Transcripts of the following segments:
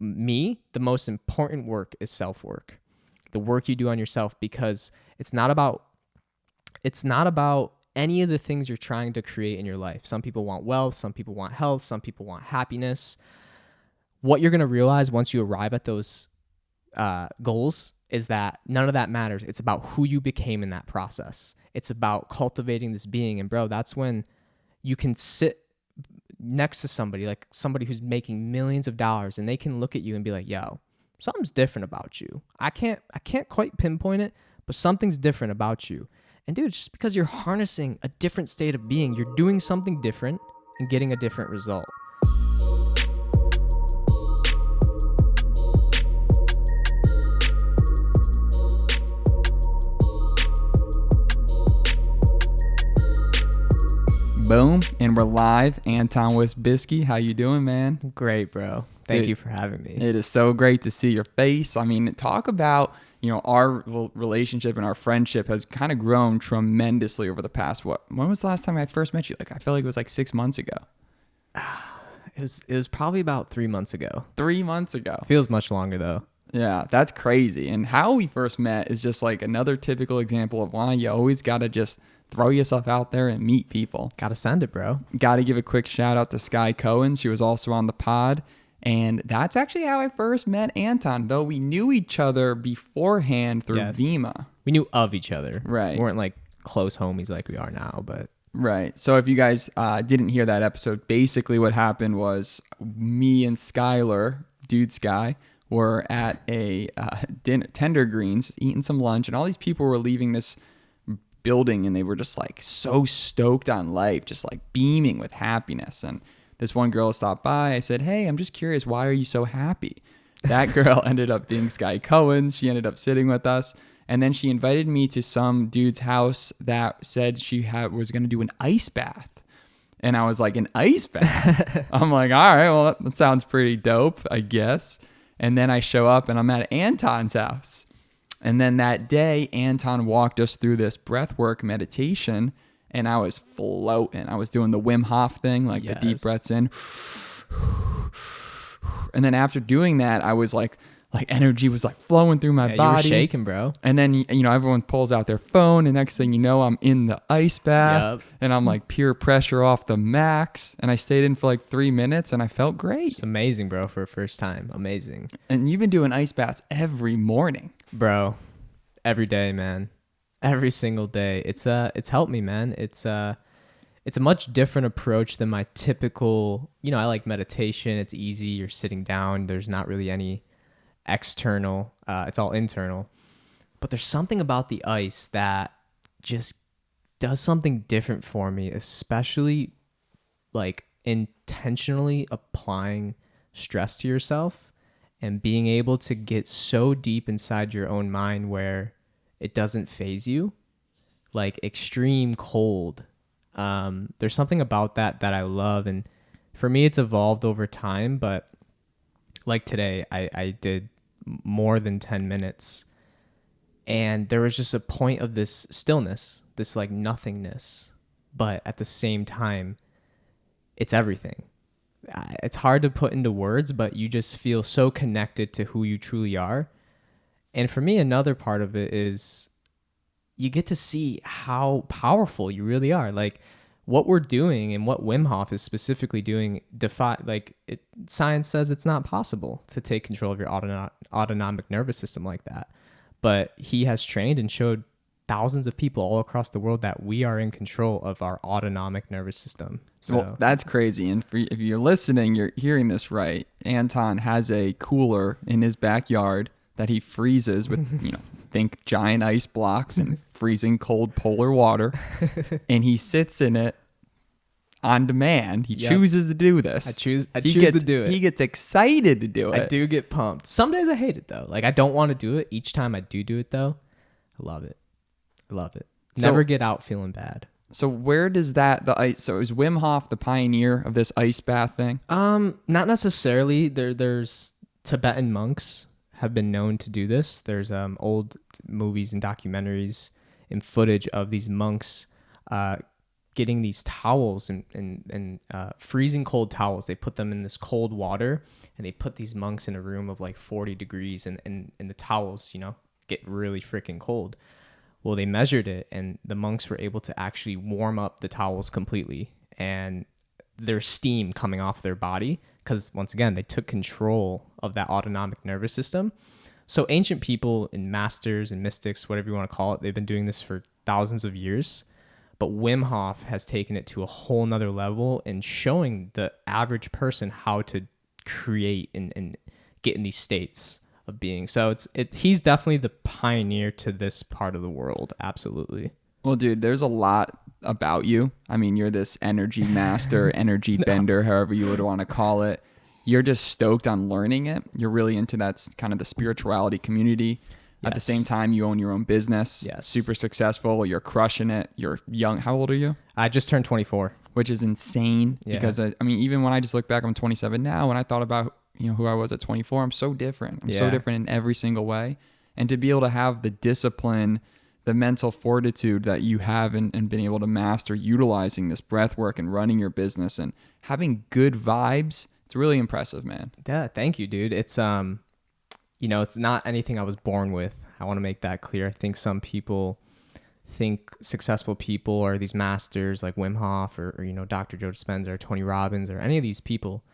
the most important work is self-work. The work you do on yourself, because it's not about any of the things you're trying to create in your life. Some people want wealth, some people want health, some people want happiness. What you're going to realize once you arrive at those goals is that none of that matters. It's about who you became in that process. It's about cultivating this being. And bro, that's when you can sit next to somebody, like somebody who's making millions of dollars, and they can look at you and be like, yo, something's different about you. I can't quite pinpoint it, but something's different about you. And dude, just because you're harnessing a different state of being, you're doing something different and getting a different result. Boom, and we're live. Anton Wisbiski, how you doing, man? Great, bro. Thank you for having me. It is so great to see your face. I mean, talk about, our relationship and our friendship has kind of grown tremendously over the past, when was the last time I first met you? I feel like it was 6 months ago. It was probably about 3 months ago. 3 months ago. Feels much longer though. Yeah, that's crazy. And how we first met is just another typical example of why you always got to just throw yourself out there and meet people. Gotta send it, bro. Got to give a quick shout out to Sky Cohen. She was also on the pod. And that's actually how I first met Anton, though we knew each other beforehand through Vima. We knew of each other. Right. We weren't close homies like we are now, but... Right. So if you guys didn't hear that episode, basically what happened was me and Skylar, Dude Sky, were at a Tender Greens, eating some lunch, and all these people were leaving this building, and they were just so stoked on life, just beaming with happiness. And this one girl stopped by. I said, hey, I'm just curious, why are you so happy? That girl ended up being Sky Cohen. She ended up sitting with us. And then she invited me to some dude's house that said she was going to do an ice bath. And I was like, an ice bath? I'm like, all right, well, that sounds pretty dope, I guess. And then I show up and I'm at Anton's house. And then that day, Anton walked us through this breathwork meditation, and I was floating. I was doing the Wim Hof thing, the deep breaths in. And then after doing that, I was energy was flowing through my body. You were shaking, bro. And then, everyone pulls out their phone, and next thing you know, I'm in the ice bath, and I'm pure pressure off the max. And I stayed in for 3 minutes, and I felt great. It's amazing, bro, for a first time. Amazing. And you've been doing ice baths every morning. Bro, every day, man. Every single day. It's helped me, man. It's a much different approach than my typical, I like meditation. It's easy. You're sitting down. There's not really any external. It's all internal. But there's something about the ice that just does something different for me, especially intentionally applying stress to yourself and being able to get so deep inside your own mind where it doesn't faze you, extreme cold. There's something about that I love. And for me, it's evolved over time. But today, I did more than 10 minutes. And there was just a point of this stillness, this nothingness. But at the same time, it's everything. It's hard to put into words, but you just feel so connected to who you truly are. And for me, another part of it is you get to see how powerful you really are. What we're doing and what Wim Hof is specifically doing, science says it's not possible to take control of your autonomic nervous system like that. But he has trained and showed thousands of people all across the world that we are in control of our autonomic nervous system. So well, that's crazy. And if you're listening, you're hearing this right. Anton has a cooler in his backyard that he freezes with, think giant ice blocks and freezing cold polar water. And he sits in it on demand. He chooses to do this. I choose to do it. He gets excited to do it. I do get pumped. Some days I hate it though. I don't want to do it. Each time I do it though, I love it. Never get out feeling bad. So where does the ice? So is Wim Hof the pioneer of this ice bath thing? Not necessarily. There's Tibetan monks have been known to do this. There's old movies and documentaries and footage of these monks getting these towels and freezing cold towels. They put them in this cold water, and they put these monks in a room of like 40 degrees, and the towels, get really freaking cold. Well, they measured it, and the monks were able to actually warm up the towels completely, and there's steam coming off their body because, once again, they took control of that autonomic nervous system. So ancient people and masters and mystics, whatever you want to call it, they've been doing this for thousands of years. But Wim Hof has taken it to a whole nother level and showing the average person how to create and get in these states of being. So he's definitely the pioneer to this part of the world. Absolutely. Well, dude, there's a lot about you. I mean, you're this energy master, energy bender, however you would want to call it. You're just stoked on learning it. You're really into that kind of the spirituality community. At the same time, you own your own business. Yes. Super successful. You're crushing it. You're young. How old are you? I just turned 24. Which is insane because I mean, even when I just look back, I'm 27 now. When I thought about who I was at 24, I'm so different. I'm so different in every single way. And to be able to have the discipline, the mental fortitude that you have and been able to master utilizing this breath work and running your business and having good vibes, it's really impressive, man. Yeah, thank you, dude. It's it's not anything I was born with. I want to make that clear. I think some people think successful people are these masters like Wim Hof or Dr. Joe Dispenza or Tony Robbins or any of these people.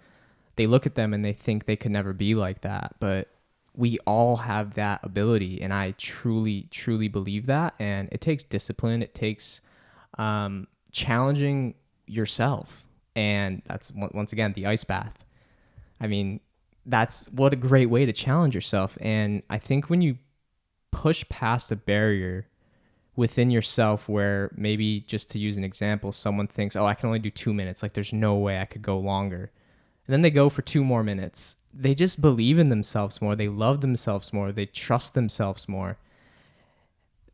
They look at them and they think they could never be like that. But we all have that ability. And I truly, truly believe that. And it takes discipline. It takes challenging yourself. And that's, once again, the ice bath. I mean, that's what a great way to challenge yourself. And I think when you push past a barrier within yourself where maybe, just to use an example, someone thinks, I can only do 2 minutes. Like, there's no way I could go longer. And then they go for 2 more minutes. They just believe in themselves more. They love themselves more. They trust themselves more.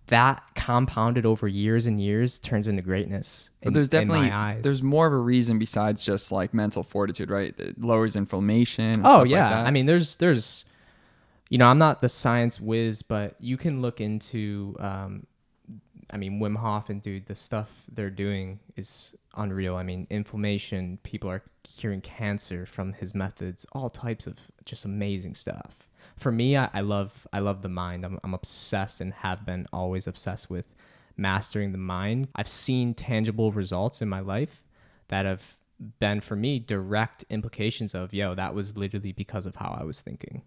That compounded over years and years turns into greatness. But there's definitely, there's more of a reason besides just like mental fortitude, right? It lowers inflammation and stuff like that. I mean, there's I'm not the science whiz, but you can look into, Wim Hof and dude, the stuff they're doing is unreal. I mean, inflammation, people are curing cancer from his methods, all types of just amazing stuff. For me, I love the mind. I'm obsessed and have been always obsessed with mastering the mind. I've seen tangible results in my life that have been, for me, direct implications of, that was literally because of how I was thinking.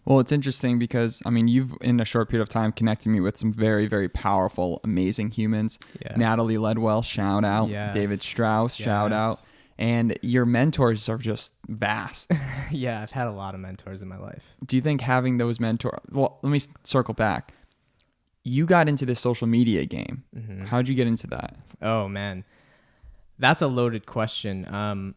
Well, it's interesting because, you've, in a short period of time, connected me with some very, very powerful, amazing humans. Yeah. Natalie Ledwell, shout out. Yes. David Strauss, shout out. And your mentors are just vast. Yeah, I've had a lot of mentors in my life. Do you think having those mentors... Well, let me circle back. You got into this social media game. Mm-hmm. How'd you get into that? Oh, man. That's a loaded question.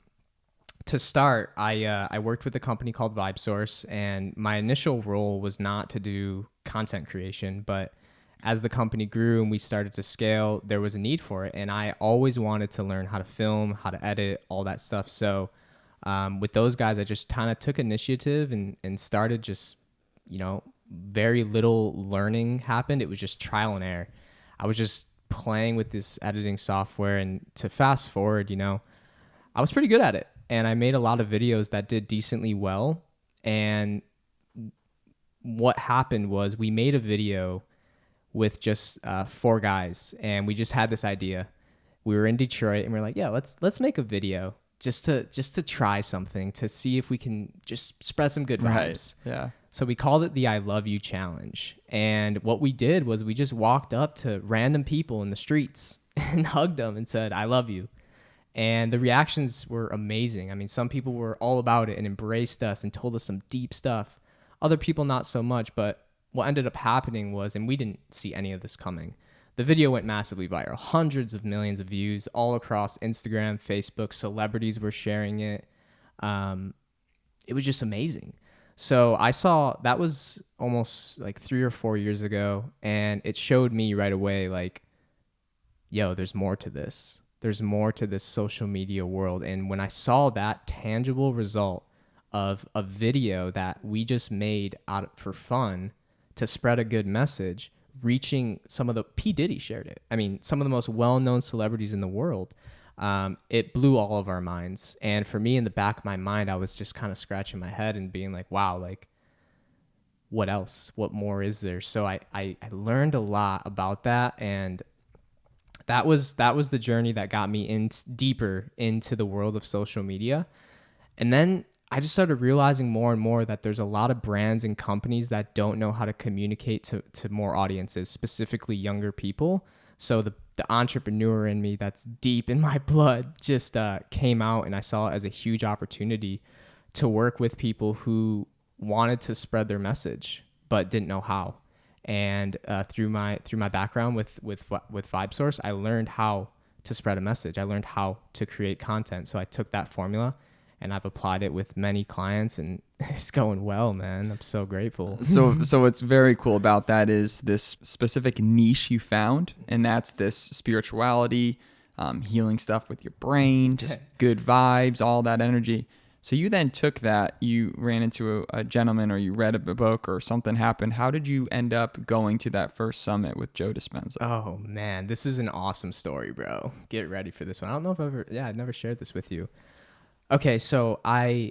To start, I worked with a company called VibeSource, and my initial role was not to do content creation, but as the company grew and we started to scale, there was a need for it. And I always wanted to learn how to film, how to edit, all that stuff. So with those guys, I just kind of took initiative and started just, very little learning happened. It was just trial and error. I was just playing with this editing software, and to fast forward, I was pretty good at it. And I made a lot of videos that did decently well. And what happened was we made a video with just 4 guys, and we just had this idea. We were in Detroit, and we were like, let's make a video just to try something, to see if we can just spread some good vibes. Right. Yeah. So we called it the I Love You Challenge. And what we did was we just walked up to random people in the streets and hugged them and said, I love you. And the reactions were amazing. Some people were all about it and embraced us and told us some deep stuff. Other people, not so much, but what ended up happening was, and we didn't see any of this coming, the video went massively viral. Hundreds of millions of views all across Instagram, Facebook. Celebrities were sharing it. It was just amazing. So I saw, that was almost like 3 or 4 years ago, and it showed me right away, like, there's more to this. There's more to this social media world. And when I saw that tangible result of a video that we just made out for fun to spread a good message, reaching some of the... P. Diddy shared it. Some of the most well-known celebrities in the world. it blew all of our minds. And for me, in the back of my mind, I was just kind of scratching my head and being like, wow, like, what else? What more is there? So I learned a lot about that. And that was the journey that got me in deeper into the world of social media. And then I just started realizing more and more that there's a lot of brands and companies that don't know how to communicate to more audiences, specifically younger people. So the entrepreneur in me that's deep in my blood just came out, and I saw it as a huge opportunity to work with people who wanted to spread their message but didn't know how. And through my background with VibeSource, I learned how to spread a message. I learned how to create content. So I took that formula and I've applied it with many clients, and it's going well, man. I'm so grateful. So what's very cool about that is this specific niche you found, and that's this spirituality, healing stuff with your brain, just good vibes, all that energy. So you then took that, you ran into a gentleman, or you read a book, or something happened. How did you end up going to that first summit with Joe Dispenza? Oh man, this is an awesome story, bro. Get ready for this one. I don't know if I've never shared this with you. Okay, so I,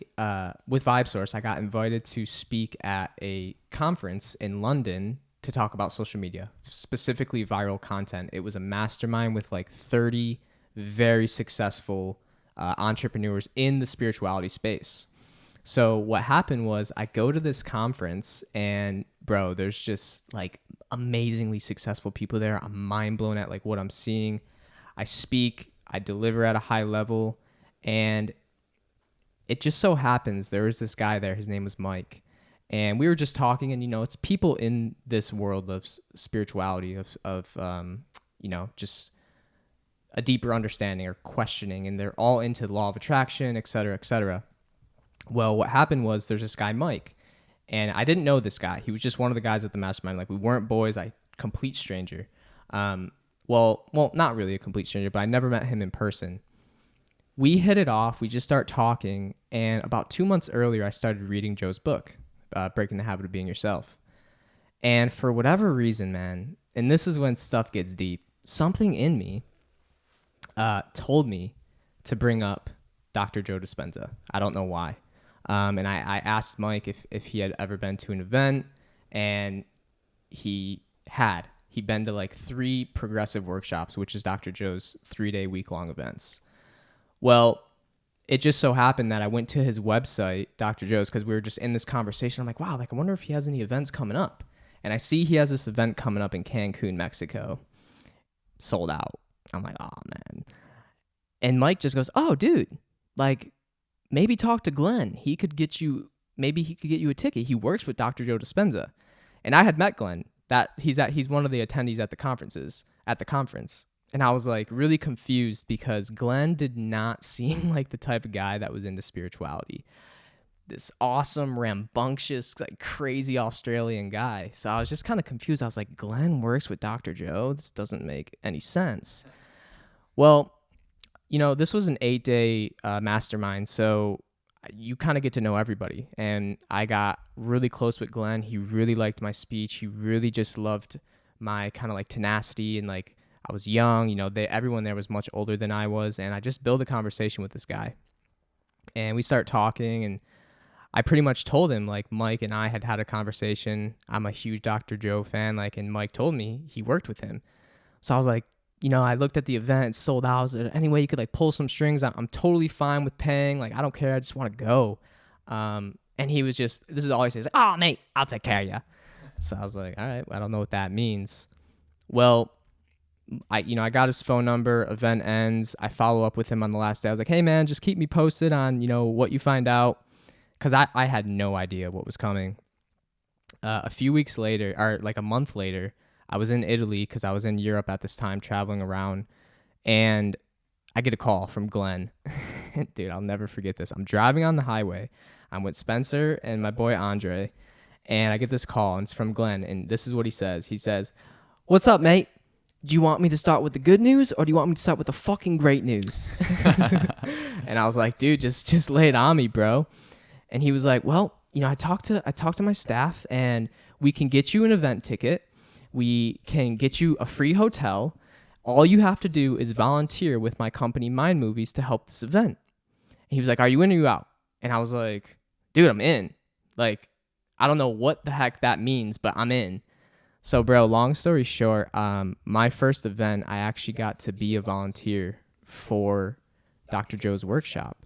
with VibeSource, I got invited to speak at a conference in London to talk about social media, specifically viral content. It was a mastermind with like 30 very successful entrepreneurs in the spirituality space. So what happened was I go to this conference, and bro, there's just like amazingly successful people there. I'm mind blown at like what I'm seeing. I speak, I deliver at a high level, and it just so happens there was this guy there. His name was Mike. And we were just talking, and, it's people in this world of spirituality, of just a deeper understanding or questioning. And they're all into the law of attraction, et cetera, et cetera. Well, what happened was there's this guy, Mike. And I didn't know this guy. He was just one of the guys at the mastermind. Like, we weren't boys. Complete stranger. Well, not really a complete stranger, but I never met him in person. We hit it off. We just start talking. And about 2 months earlier, I started reading Joe's book, Breaking the Habit of Being Yourself. And for whatever reason, man, and this is when stuff gets deep, something in me told me to bring up Dr. Joe Dispenza. I don't know why. And I asked Mike if he had ever been to an event, and he'd been to like 3 progressive workshops, which is Dr. Joe's 3-day week-long events. Well, it just so happened that I went to his website, Dr. Joe's, because we were just in this conversation. I'm like, wow, like I wonder if he has any events coming up. And I see he has this event coming up in Cancun, Mexico. Sold out. I'm like, oh, man. And Mike just goes, oh, dude, like maybe talk to Glenn. Maybe he could get you a ticket. He works with Dr. Joe Dispenza. And I had met Glenn. He's one of the attendees at the conference. And I was like really confused because Glenn did not seem like the type of guy that was into spirituality. This awesome, rambunctious, like crazy Australian guy. So I was just kind of confused. I was like, Glenn works with Dr. Joe? This doesn't make any sense. Well, this was an 8-day mastermind. So you kind of get to know everybody. And I got really close with Glenn. He really liked my speech. He really just loved my kind of like tenacity, and like, I was young, everyone there was much older than I was, and I just built a conversation with this guy. And we start talking, and I pretty much told him, like, Mike and I had a conversation. I'm a huge Dr. Joe fan, and Mike told me he worked with him. So I was like, I looked at the event, it's sold out. Was there any way you could, like, pull some strings? I'm totally fine with paying. Like, I don't care. I just want to go. And he was this is all he says, oh, mate, I'll take care of you. So I was like, all right, I don't know what that means. Well, I got his phone number, event ends. I follow up with him on the last day. I was like, hey man, just keep me posted on, what you find out. Cause I had no idea what was coming. A few weeks later, or like a month later, I was in Italy cause I was in Europe at this time traveling around, and I get a call from Glenn. Dude, I'll never forget this. I'm driving on the highway. I'm with Spencer and my boy Andre, and I get this call, and it's from Glenn. And this is what he says. He says, what's up, mate? Do you want me to start with the good news, or do you want me to start with the fucking great news? And I was like, dude, just lay it on me, bro. And he was like, well, I talked to my staff, and we can get you an event ticket. We can get you a free hotel. All you have to do is volunteer with my company Mind Movies to help this event. And he was like, are you in or you out? And I was like, dude, I'm in. Like, I don't know what the heck that means, but I'm in. So, bro, long story short, my first event, I actually got to be a volunteer for Dr. Joe's workshop.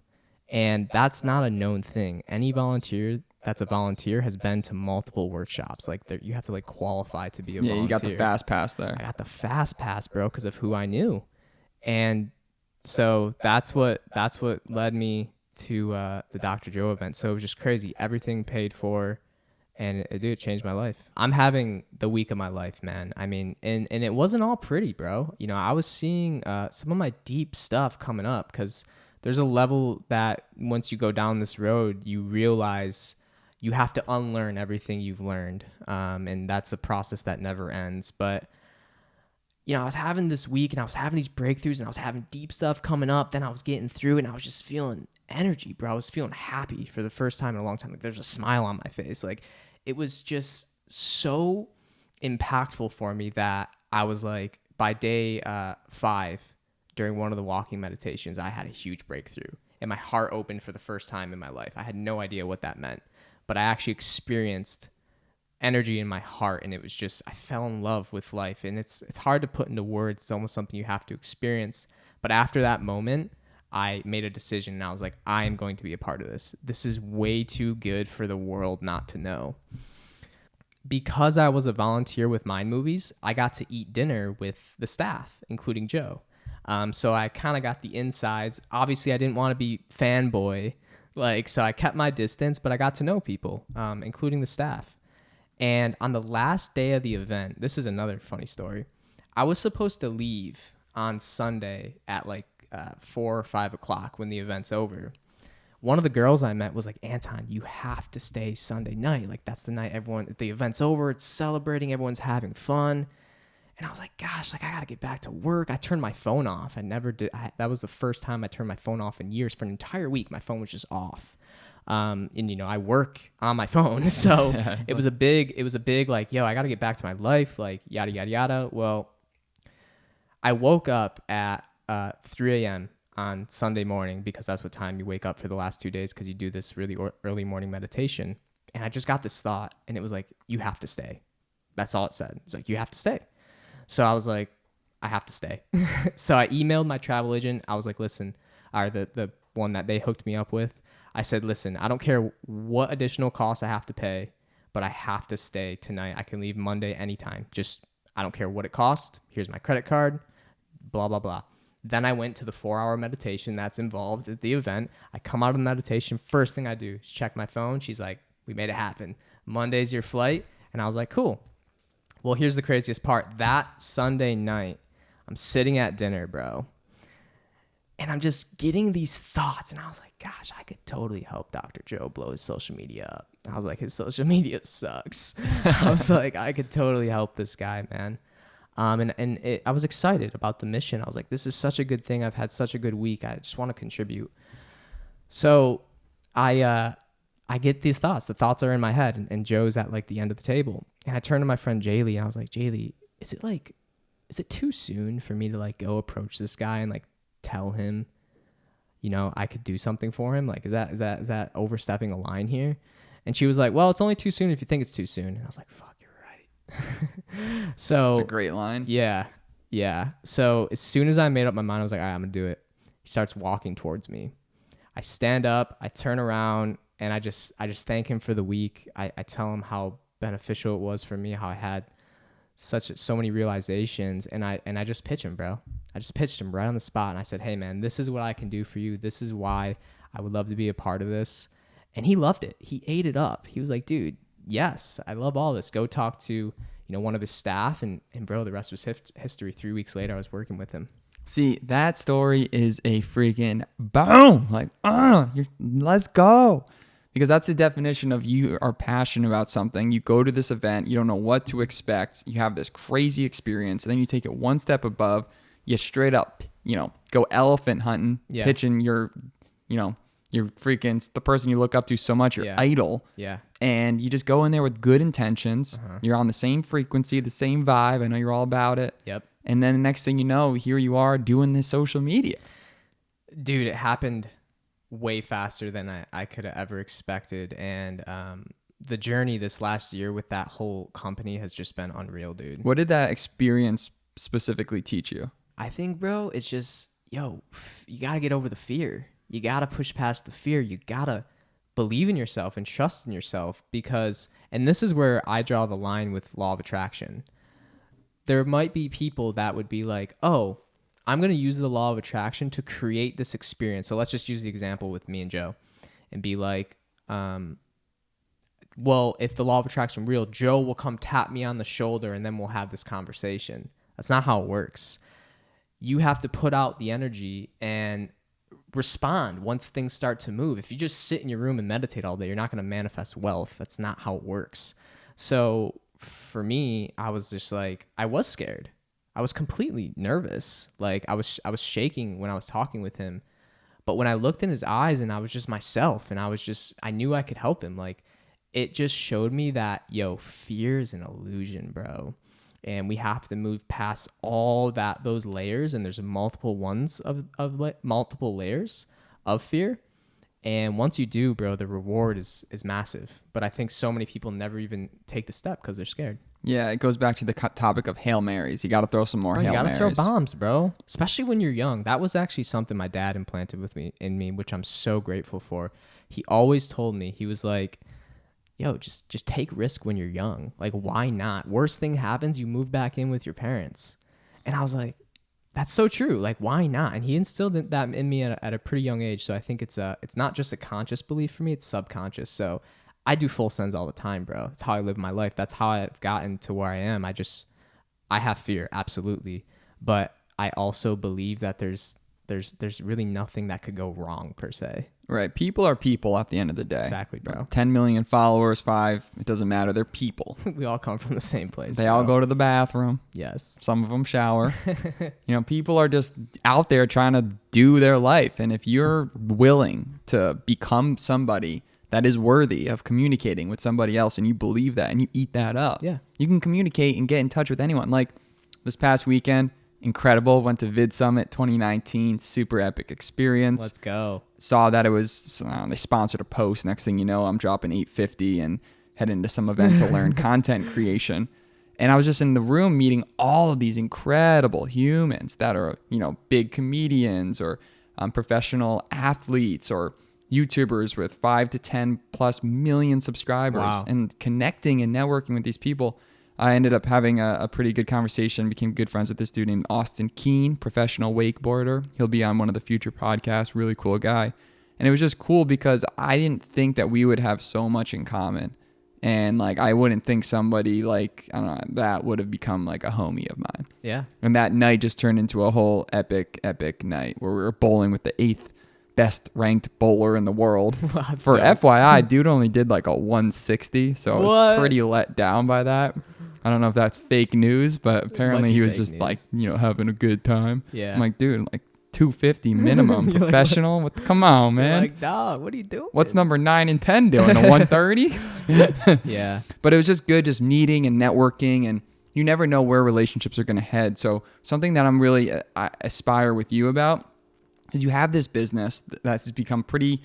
And that's not a known thing. Any volunteer that's a volunteer has been to multiple workshops. Like, you have to like qualify to be a volunteer. Yeah, you got the fast pass there. I got the fast pass, bro, because of who I knew. And so that's what led me to the Dr. Joe event. So it was just crazy. Everything paid for, and it changed my life. I'm having the week of my life, man. I mean, and it wasn't all pretty, bro. You know, I was seeing some of my deep stuff coming up, because there's a level that once you go down this road, you realize you have to unlearn everything you've learned. And that's a process that never ends. But, you know, I was having this week and I was having these breakthroughs and I was having deep stuff coming up. Then I was getting through and I was just feeling energy, bro. I was feeling happy for the first time in a long time. Like, there's a smile on my face. Like, it was just so impactful for me that I was like, by day 5, during one of the walking meditations, I had a huge breakthrough and my heart opened for the first time in my life. I had no idea what that meant, but I actually experienced energy in my heart, and it was just, I fell in love with life. And it's hard to put into words. It's almost something you have to experience. But after that moment, I made a decision and I was like, I am going to be a part of this. This is way too good for the world not to know. Because I was a volunteer with Mind Movies, I got to eat dinner with the staff, including Joe. So I kind of got the insides. Obviously, I didn't want to be fanboy, so I kept my distance, but I got to know people, including the staff. And on the last day of the event, this is another funny story. I was supposed to leave on Sunday at 4 or 5 o'clock when the event's over. One of the girls I met was like, Anton, you have to stay Sunday night. Like, that's the night the event's over. It's celebrating. Everyone's having fun. And I was like, gosh, I got to get back to work. I turned my phone off. I never did. That was the first time I turned my phone off in years. For an entire week, my phone was just off. And, you know, I work on my phone. So it was a big like, yo, I got to get back to my life, like, yada, yada, yada. Well, I woke up at 3 a.m. on Sunday morning, because that's what time you wake up for the last 2 days, because you do this really early morning meditation. And I just got this thought, and it was like, you have to stay. That's all it said. It's like, you have to stay. So I was like, I have to stay. So I emailed my travel agent. I was like, listen, or the one that they hooked me up with. I said, listen, I don't care what additional costs I have to pay, but I have to stay tonight. I can leave Monday anytime. Just, I don't care what it costs. Here's my credit card, blah, blah, blah. Then I went to the 4-hour meditation that's involved at the event. I come out of the meditation. First thing I do is check my phone. She's like, we made it happen. Monday's your flight. And I was like, cool. Well, here's the craziest part. That Sunday night, I'm sitting at dinner, bro, and I'm just getting these thoughts. And I was like, gosh, I could totally help Dr. Joe blow his social media up. I was like, his social media sucks. I was like, I could totally help this guy, man. I was excited about the mission. I was like, this is such a good thing. I've had such a good week. I just want to contribute. So I get these thoughts. The thoughts are in my head, and Joe's at like the end of the table. And I turned to my friend Jaylee, and I was like, Jaylee, is it too soon for me to like go approach this guy and like tell him, you know, I could do something for him? Like, is that overstepping a line here? And she was like, well, it's only too soon if you think it's too soon. And I was like, fuck, you're right. So it's a great line. Yeah. So as soon as I made up my mind, I was like, all right, I'm gonna do it. He starts walking towards me. I stand up, I turn around, and I just thank him for the week. I tell him how beneficial it was for me, how I had so many realizations, and I just pitch him, bro. I just pitched him right on the spot, and I said, hey man, this is what I can do for you. This is why I would love to be a part of this. And he loved it. He ate it up. He was like, dude, yes, I love all this. Go talk to, one of his staff, and bro, the rest was history. 3 weeks later, I was working with him. See, that story is a freaking boom. Like, let's go. Because that's the definition of you are passionate about something. You go to this event, you don't know what to expect. You have this crazy experience, and then you take it one step above. You straight up, go elephant hunting, pitching your freaking, the person you look up to so much, your idol. Yeah. And you just go in there with good intentions. You're on the same frequency, the same vibe. I know you're all about it. Yep. And then the next thing you know, here you are doing this social media. Dude, it happened way faster than I could have ever expected. And the journey this last year with that whole company has just been unreal, dude. What did that experience specifically teach you? I think, bro, it's just, you got to get over the fear. You got to push past the fear. You got to believe in yourself and trust in yourself because, and this is where I draw the line with law of attraction. There might be people that would be like, oh, I'm going to use the law of attraction to create this experience. So let's just use the example with me and Joe and be like, well, if the law of attraction real, Joe will come tap me on the shoulder and then we'll have this conversation. That's not how it works. You have to put out the energy and respond once things start to move. If you just sit in your room and meditate all day, you're not going to manifest wealth. That's not how it works. So for me, I was just like, I was scared. I was completely nervous. Like I was shaking when I was talking with him. But when I looked in his eyes and I was just myself and I knew I could help him. Like it just showed me that, fear is an illusion, bro. And we have to move past all those layers. And there's multiple ones of multiple layers of fear. And once you do, bro, the reward is massive. But I think so many people never even take the step because they're scared. Yeah, it goes back to the topic of Hail Marys. You got to throw some more Hail Marys. You got to throw bombs, bro. Especially when you're young. That was actually something my dad implanted in me, which I'm so grateful for. He always told me, he was like, just take risk when you're young. Like, why not? Worst thing happens, you move back in with your parents. And I was like, that's so true. Like, why not? And he instilled that in me at a pretty young age. So I think it's not just a conscious belief for me, it's subconscious. So I do full sends all the time, bro. That's how I live my life. That's how I've gotten to where I am. I have fear, absolutely. But I also believe that there's really nothing that could go wrong per se. Right. People are people at the end of the day. Exactly, bro. 10 million followers, 5, it doesn't matter. They're people. We all come from the same place. They all go to the bathroom. Yes. Some of them shower. People are just out there trying to do their life. And if you're willing to become somebody that is worthy of communicating with somebody else and you believe that and you eat that up, you can communicate and get in touch with anyone. Like this past weekend, incredible. Went to Vid Summit 2019. Super epic experience. Let's go. Saw that it was, they sponsored a post. Next thing you know, I'm dropping $850 and heading to some event to learn content creation. And I was just in the room meeting all of these incredible humans that are, big comedians or professional athletes or YouTubers with 5 to 10 plus million subscribers. Wow. And connecting and networking with these people. I ended up having a pretty good conversation, became good friends with this dude named Austin Keene, professional wakeboarder. He'll be on one of the future podcasts, really cool guy. And it was just cool because I didn't think that we would have so much in common. And I wouldn't think somebody that would have become like a homie of mine. Yeah. And that night just turned into a whole epic night where we were bowling with the 8th best ranked bowler in the world. For dope. FYI, dude only did a 160. So I was pretty let down by that. I don't know if that's fake news, but apparently he was just news. Having a good time. Yeah. I'm like, dude, 250 minimum professional. Come on, man. Like, dog, what are you doing? What's number 9 and 10 doing? A 130? Yeah. But it was just good, just meeting and networking, and you never know where relationships are going to head. So something that I'm really I aspire with you about is you have this business that's become pretty,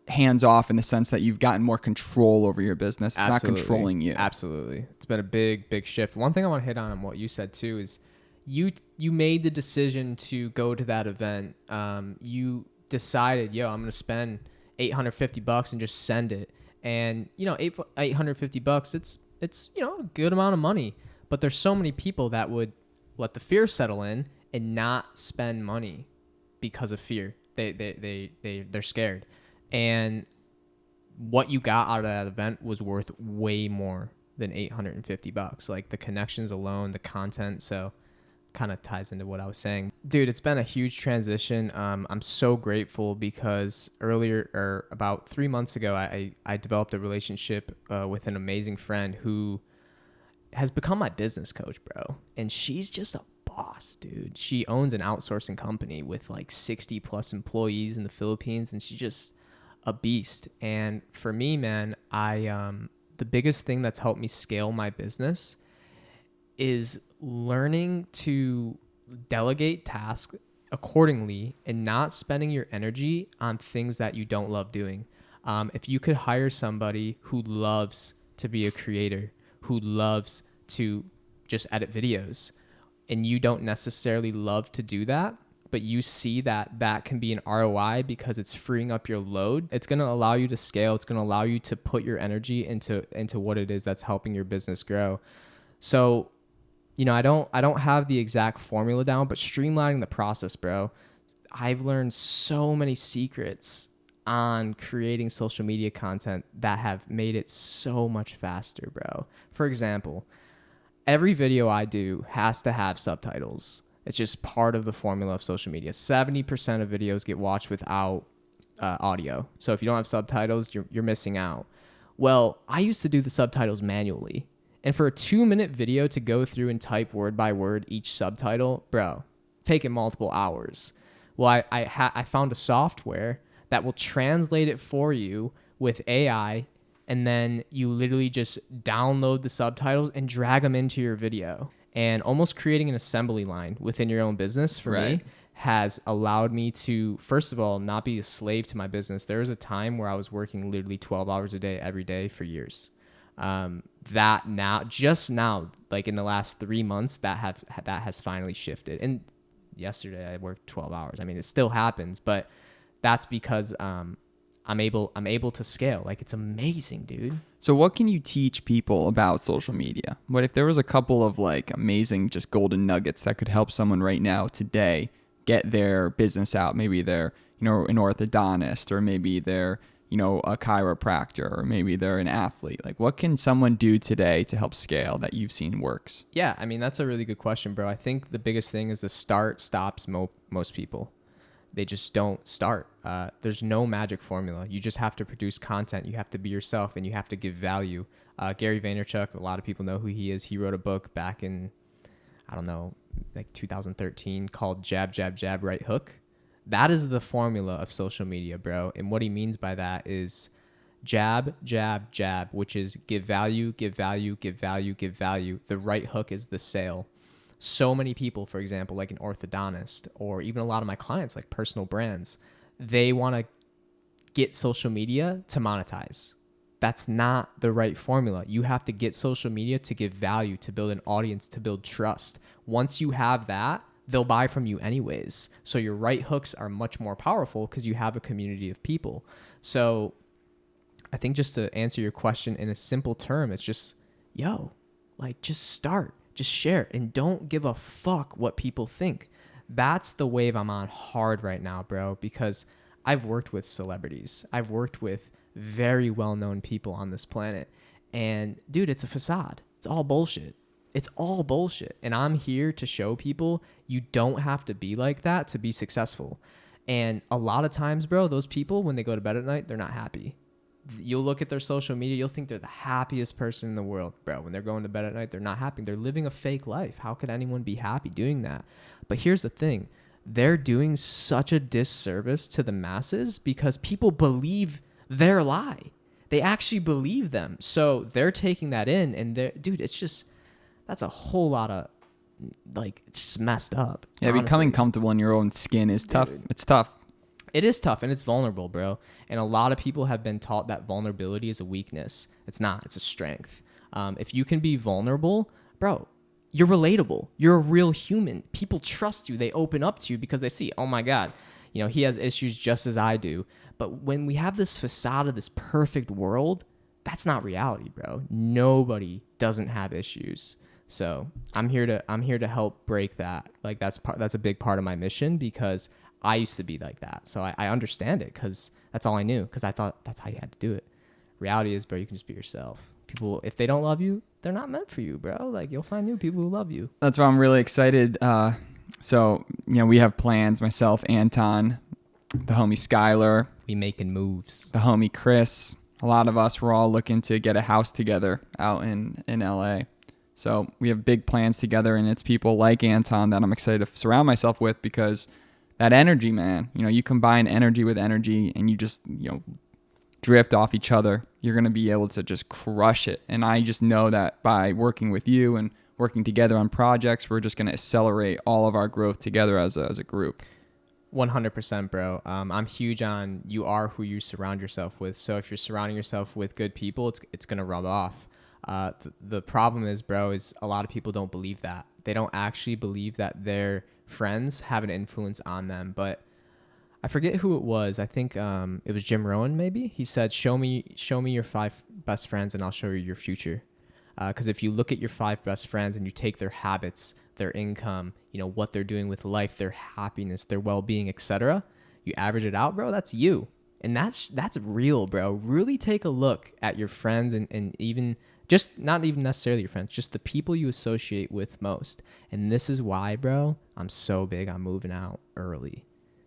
hands off in the sense that you've gotten more control over your business. It's not controlling you. Absolutely. It's been a big shift. One thing I want to hit on what you said too is you made the decision to go to that event. You decided, I'm going to spend $850 and just send it. And, $850, it's a good amount of money, but there's so many people that would let the fear settle in and not spend money because of fear. They're scared. And what you got out of that event was worth way more than $850. Like the connections alone, the content. So kind of ties into what I was saying. Dude, it's been a huge transition. I'm so grateful because about 3 months ago, I developed a relationship with an amazing friend who has become my business coach, bro. And she's just a boss, dude. She owns an outsourcing company with 60 plus employees in the Philippines, and she's just a beast. And for me, man, the biggest thing that's helped me scale my business is learning to delegate tasks accordingly and not spending your energy on things that you don't love doing. If you could hire somebody who loves to be a creator, who loves to just edit videos, and you don't necessarily love to do that, but you see that that can be an ROI because it's freeing up your load, it's going to allow you to scale. It's going to allow you to put your energy into what it is that's helping your business grow. So, you know, I don't have the exact formula down, but streamlining the process, bro. I've learned so many secrets on creating social media content that have made it so much faster, bro. For example, every video I do has to have subtitles. It's just part of the formula of social media. 70% of videos get watched without audio. So if you don't have subtitles, you're missing out. Well, I used to do the subtitles manually. And for a 2-minute video to go through and type word by word each subtitle, bro, taking multiple hours. Well, I found a software that will translate it for you with AI, and then you literally just download the subtitles and drag them into your video. And almost creating an assembly line within your own business for me has allowed me to, first of all, not be a slave to my business. There was a time where I was working literally 12 hours a day, every day for years. That now, like in the last 3 months, that has finally shifted. And yesterday I worked 12 hours. I mean, it still happens, but that's because I'm able to scale. Like, it's amazing, dude. So what can you teach people about social media? What if there was a couple of like amazing just golden nuggets that could help someone right now today get their business out? Maybe they're, you know, an orthodontist, or maybe they're, you know, a chiropractor, or maybe they're an athlete. Like, what can someone do today to help scale that you've seen works? Yeah, I mean, that's a really good question, bro. I think the biggest thing is the start stops most people. They just don't start. There's no magic formula. You just have to produce content. You have to be yourself, and you have to give value. Gary Vaynerchuk, a lot of people know who he is. He wrote a book back in, I don't know, like 2013 called Jab, Jab, Jab, Right Hook. That is the formula of social media, bro. And what he means by that is jab, jab, jab, which is give value, give value, give value, give value. The right hook is the sale. So many people, for example, like an orthodontist, or even a lot of my clients, like personal brands, they want to get social media to monetize. That's not the right formula. You have to get social media to give value, to build an audience, to build trust. Once you have that, they'll buy from you anyways. So your right hooks are much more powerful because you have a community of people. So I think, just to answer your question in a simple term, it's just, just start. Just share, and don't give a fuck what people think. That's the wave I'm on hard right now, bro, because I've worked with celebrities. I've worked with very well-known people on this planet. And dude, it's a facade. It's all bullshit. It's all bullshit. And I'm here to show people you don't have to be like that to be successful. And a lot of times, bro, those people, when they go to bed at night, they're not happy. You'll look at their social media, you'll think they're the happiest person in the world, bro. When they're going to bed at night, they're not happy. They're living a fake life. How could anyone be happy doing that? But here's the thing. They're doing such a disservice to the masses because people believe their lie. They actually believe them. So they're taking that in, and dude, it's just, that's a whole lot of, like, it's just messed up. Yeah, honestly. Becoming comfortable in your own skin is tough. Dude. It's tough. It is tough, and it's vulnerable, bro. And a lot of people have been taught that vulnerability is a weakness. It's not. It's a strength. If you can be vulnerable, bro, you're relatable. You're a real human. People trust you. They open up to you because they see, oh my God, you know, he has issues just as I do. But when we have this facade of this perfect world, that's not reality, bro. Nobody doesn't have issues. So I'm here to help break that. Like, that's a big part of my mission, because I used to be like that. So I understand it, because that's all I knew, because I thought that's how you had to do it. Reality is, bro, you can just be yourself. People, if they don't love you, they're not meant for you, bro. Like, you'll find new people who love you. That's why I'm really excited. So, you know, we have plans, myself, Anton, the homie Skylar. We making moves. The homie Chris. A lot of us, we're all looking to get a house together out in LA. So we have big plans together, and it's people like Anton that I'm excited to surround myself with, because that energy, man, you know, you combine energy with energy, and you just, you know, drift off each other. You're going to be able to just crush it. And I just know that by working with you and working together on projects. We're just going to accelerate all of our growth together as a group. 100%, bro. I'm huge on you are who you surround yourself with. So if you're surrounding yourself with good people, it's going to rub off. The problem is, bro, is a lot of people don't believe that. They don't actually believe that their friends have an influence on them. But I forget who it was. I think it was Jim Rohn, maybe. He said, show me your 5 best friends and I'll show you your future. Because if you look at your 5 best friends and you take their habits, their income, what they're doing with life, their happiness, their well-being, etc., you average it out, bro, that's you. And that's real, bro. Really take a look at your friends and even just not even necessarily your friends, just the people you associate with most. And this is why, bro, I'm so big on moving out early.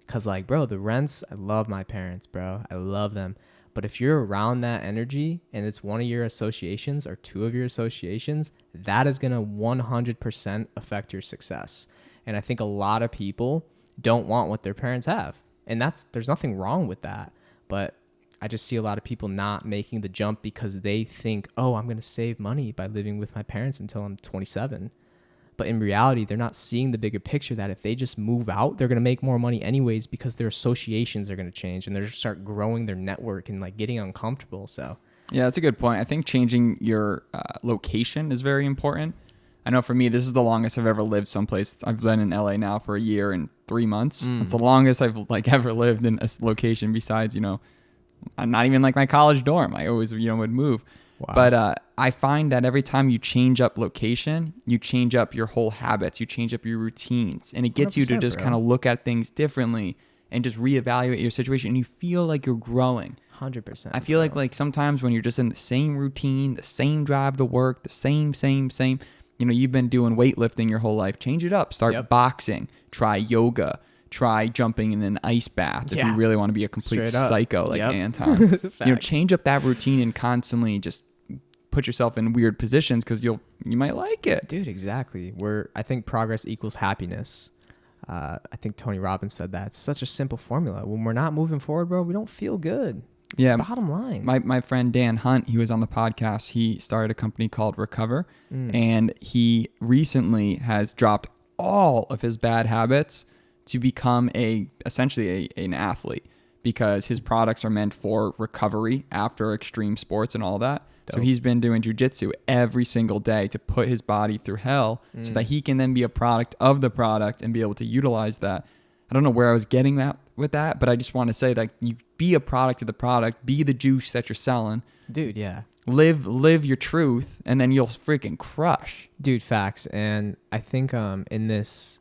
Because, bro, the rents, I love my parents, bro. I love them. But if you're around that energy and it's one of your associations or 2 of your associations, that is going to 100% affect your success. And I think a lot of people don't want what their parents have. And there's nothing wrong with that. But I just see a lot of people not making the jump because they think, oh, I'm going to save money by living with my parents until I'm 27. But in reality, they're not seeing the bigger picture that if they just move out, they're going to make more money anyways because their associations are going to change and they're going to start growing their network and getting uncomfortable. So, yeah, that's a good point. I think changing your location is very important. I know for me, this is the longest I've ever lived someplace. I've been in LA now for a year and 3 months. It's the longest I've ever lived in a location besides, not even my college dorm. I always, would move. Wow. But I find that every time you change up location, you change up your whole habits, you change up your routines, and it gets you to just kind of look at things differently and just reevaluate your situation, and you feel like you're growing. 100%. I feel like sometimes when you're just in the same routine, the same drive to work, the same, you've been doing weightlifting your whole life, change it up, start boxing, try yoga, try jumping in an ice bath if you really want to be a complete psycho like Anton. Change up that routine and constantly just put yourself in weird positions because you might like it. Dude, exactly. I think progress equals happiness. I think Tony Robbins said that. It's such a simple formula. When we're not moving forward, bro, we don't feel good. It's the bottom line. My friend Dan Hunt, he was on the podcast. He started a company called Recover, and he recently has dropped all of his bad habits to become essentially an athlete because his products are meant for recovery after extreme sports and all that. Dope. So he's been doing jujitsu every single day to put his body through hell so that he can then be a product of the product and be able to utilize that. I don't know where I was getting that with that, but I just want to say that you be a product of the product, be the juice that you're selling. Dude, yeah. Live your truth, and then you'll freaking crush. Dude, facts. And I think in this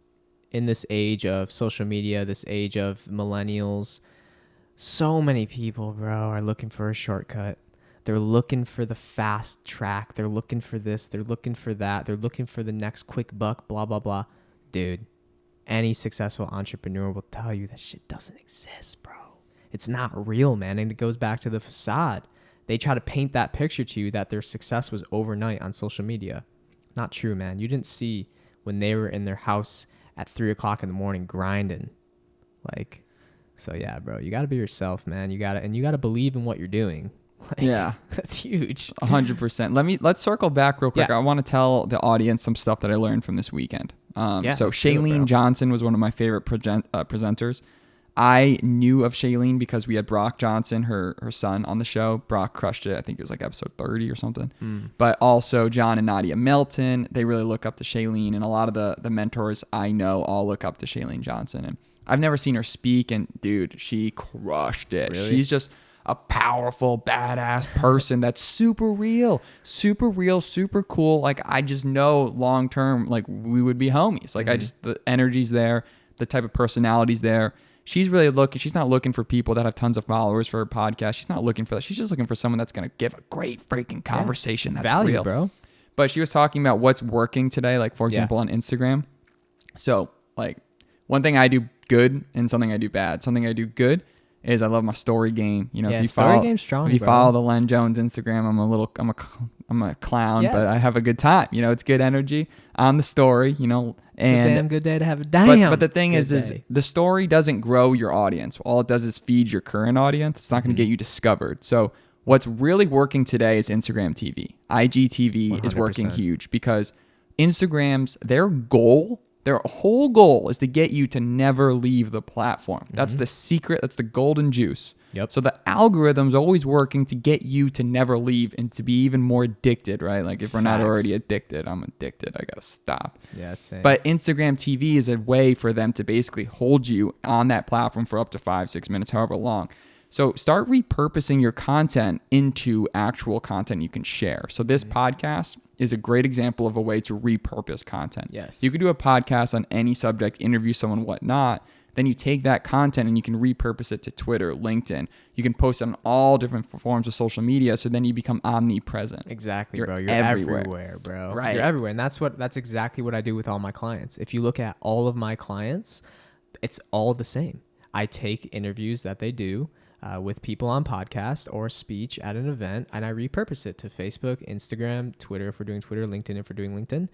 age of social media, this age of millennials, so many people, bro, are looking for a shortcut. They're looking for the fast track. They're looking for this. They're looking for that. They're looking for the next quick buck, blah, blah, blah. Dude, any successful entrepreneur will tell you that shit doesn't exist, bro. It's not real, man. And it goes back to the facade. They try to paint that picture to you that their success was overnight on social media. Not true, man. You didn't see when they were in their house at 3 o'clock in the morning grinding. So yeah, bro, you got to be yourself, man. You got to believe in what you're doing. Yeah, that's huge. 100%. Let's circle back real quick. I want to tell the audience some stuff that I learned from this weekend. So Shailene Johnson was one of my favorite presenters. I knew of Shailene because we had Brock Johnson, her son, on the show. Brock crushed it. I think it was episode 30 or something. But also John and Nadia Melton, they really look up to Shailene, and a lot of the mentors I know all look up to Shailene Johnson. And I've never seen her speak, and dude, she crushed it. Really? She's just a powerful, badass person that's super real, super cool. I just know long term, we would be homies. The energy's there, the type of personality's there. She's not looking for people that have tons of followers for her podcast. She's not looking for that. She's just looking for someone that's going to give a great freaking conversation that's value, real. Bro. But she was talking about what's working today, for example, on Instagram. So, one thing I do good and something I do bad. Something I do good is I love my story game. If you game's strong, if you follow the LenJones Instagram, I'm a clown, but I have a good time. It's good energy on the story, and it's a damn good day to have a damn. But the thing is the story doesn't grow your audience. All it does is feed your current audience. It's not going to get you discovered. So what's really working today is Instagram TV. IGTV 100%. Is working huge because their whole goal is to get you to never leave the platform. That's the secret. That's the golden juice. Yep. So the algorithm's always working to get you to never leave and to be even more addicted, right? Like if we're not already addicted, I'm addicted. I got to stop. Yeah, same. But Instagram TV is a way for them to basically hold you on that platform for up to 5-6 minutes, however long. So start repurposing your content into actual content you can share. So this podcast is a great example of a way to repurpose content. Yes. You could do a podcast on any subject, interview someone, whatnot. Then you take that content and you can repurpose it to Twitter, LinkedIn. You can post it on all different forms of social media. So then you become omnipresent. Exactly, You're bro. You're everywhere, bro. Right. You're everywhere. And that's exactly what I do with all my clients. If you look at all of my clients, it's all the same. I take interviews that they do with people on podcast or speech at an event, and I repurpose it to Facebook, Instagram, Twitter if we're doing Twitter, LinkedIn if we're doing LinkedIn.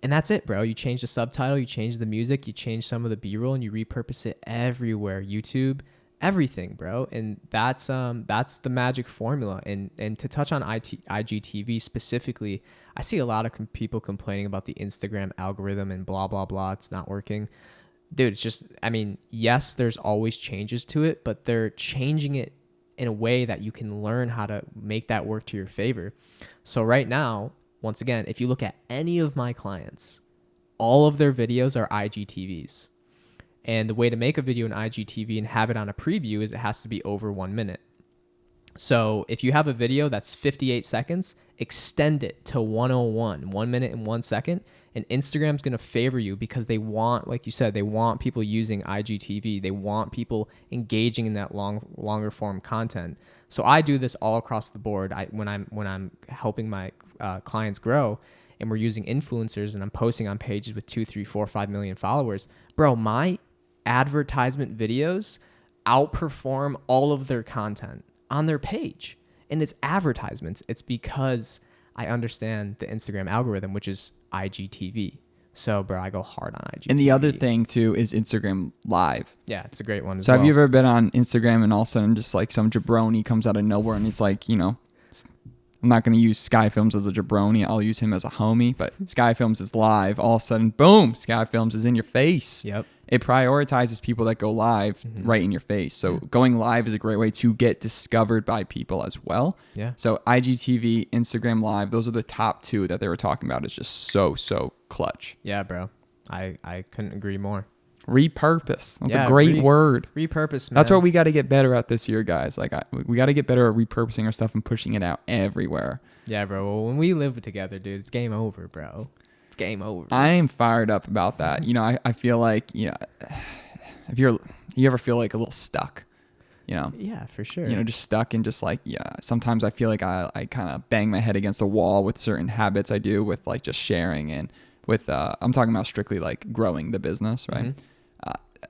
And that's it, bro. You change the subtitle, you change the music, you change some of the B-roll, and you repurpose it everywhere. YouTube, everything, bro. And that's the magic formula. And to touch on IGTV specifically, I see a lot of people complaining about the Instagram algorithm and blah, blah, blah. It's not working. Dude, it's just, I mean, yes, there's always changes to it, but they're changing it in a way that you can learn how to make that work to your favor. So right now, once again, if you look at any of my clients, all of their videos are IGTVs. And the way to make a video in IGTV and have it on a preview is it has to be over 1 minute. So if you have a video that's 58 seconds, extend it to 101, 1 minute and 1 second. And Instagram's going to favor you because they want, like you said, they want people using IGTV. They want people engaging in that longer form content. So I do this all across the board. When I'm helping my clients grow, and we're using influencers, and I'm posting on pages with 2, 3, 4, 5 million followers, bro, my advertisement videos outperform all of their content on their page. And it's advertisements. It's because I understand the Instagram algorithm, which is IGTV. So, bro, I go hard on IGTV. And the other thing, too, is Instagram Live. Yeah, it's a great one as so well. Have you ever been on Instagram and all of a sudden just like some jabroni comes out of nowhere and it's like, you know, I'm not going to use Sky Films as a jabroni. I'll use him as a homie. But Sky Films is live. All of a sudden, boom, Sky Films is in your face. Yep. It prioritizes people that go live right in your face. So going live is a great way to get discovered by people as well. Yeah. So IGTV, Instagram Live, those are the top two that they were talking about. It's just so clutch. Yeah, bro. I couldn't agree more. Repurpose. That's a great word. Repurpose, man. That's what we got to get better at this year, guys. Like we got to get better at repurposing our stuff and pushing it out everywhere. Yeah, bro. Well, when we live together, dude, it's game over, bro. It's game over. I am fired up about that. You know, I feel like, you know, if you ever feel like a little stuck, you know? Yeah, for sure. You know, just stuck and just like, yeah, sometimes I feel like I kind of bang my head against a wall with certain habits I do with like just sharing and with, I'm talking about strictly like growing the business, right? Mm-hmm.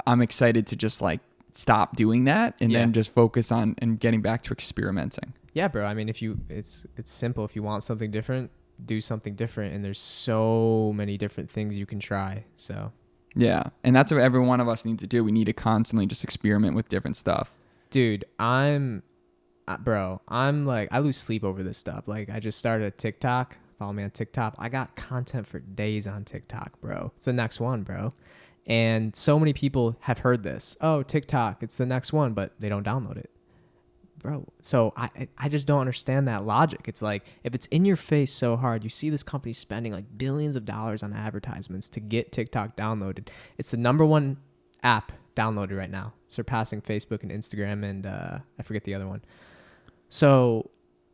I'm excited to just like stop doing that and then just focus on and getting back to experimenting. Yeah, bro. I mean, it's simple. If you want something different, do something different. And there's so many different things you can try. So yeah. And that's what every one of us needs to do. We need to constantly just experiment with different stuff. Dude, I'm like, I lose sleep over this stuff. Like I just started a TikTok. Follow me on TikTok. I got content for days on TikTok, bro. It's the next one, bro. And so many people have heard this. Oh, TikTok, it's the next one, but they don't download it. Bro, so I just don't understand that logic. It's like, if it's in your face so hard, you see this company spending like billions of dollars on advertisements to get TikTok downloaded. It's the number one app downloaded right now, surpassing Facebook and Instagram and I forget the other one. So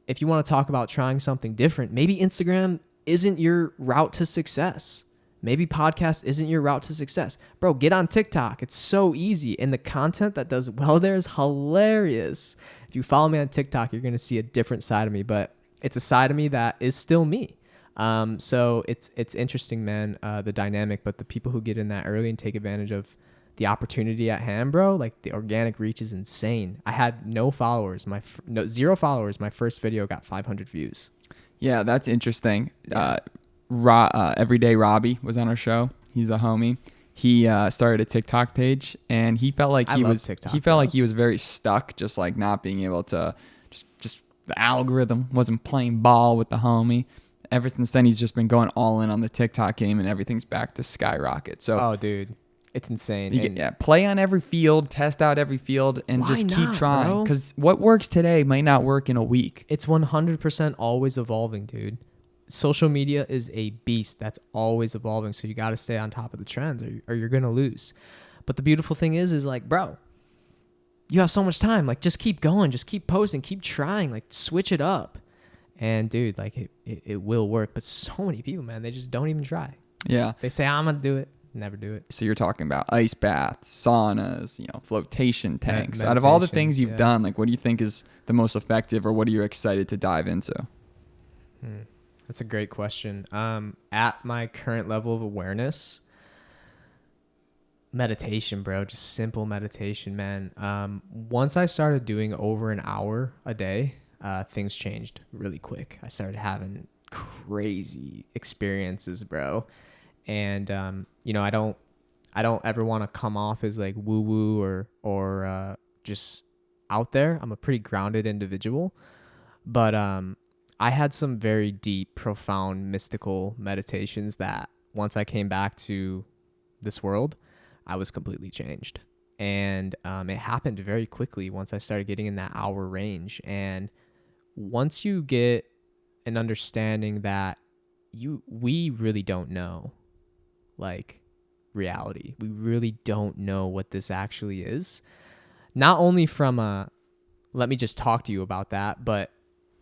if you want to talk about trying something different, maybe Instagram isn't your route to success. Maybe podcast isn't your route to success. Bro, get on TikTok. It's so easy. And the content that does well there is hilarious. If you follow me on TikTok, you're going to see a different side of me, but it's a side of me that is still me. So it's interesting, man, the dynamic, but the people who get in that early and take advantage of the opportunity at hand, bro, like the organic reach is insane. I had no followers, zero followers. My first video got 500 views. Yeah, that's interesting. Everyday Robbie was on our show. He's a homie. He started a TikTok page, and he felt like he was very stuck, just like not being able to just the algorithm wasn't playing ball with the homie. ever since then, he's just been going all in on the TikTok game, and everything's back to skyrocket. So, oh, dude, it's insane. Play on every field, test out every field, and just keep trying. Because what works today might not work in a week. It's 100% always evolving, dude. Social media is a beast that's always evolving. So you got to stay on top of the trends or you're going to lose. But the beautiful thing is like, bro, you have so much time. Like, just keep going. Just keep posting. Keep trying. Like, switch it up. And, dude, like, it will work. But so many people, man, they just don't even try. Yeah. They say, I'm going to do it. Never do it. So you're talking about ice baths, saunas, flotation tanks. Out of all the things you've done, like, what do you think is the most effective, or what are you excited to dive into? That's a great question. At my current level of awareness, meditation, bro, just simple meditation, man. Once I started doing over an hour a day, things changed really quick. I started having crazy experiences, bro. And, I don't ever want to come off as like woo woo or just out there. I'm a pretty grounded individual, but, I had some very deep, profound, mystical meditations that once I came back to this world, I was completely changed. And it happened very quickly once I started getting in that hour range. And once you get an understanding that we really don't know, like, reality. We really don't know what this actually is. Not only from let me just talk to you about that, but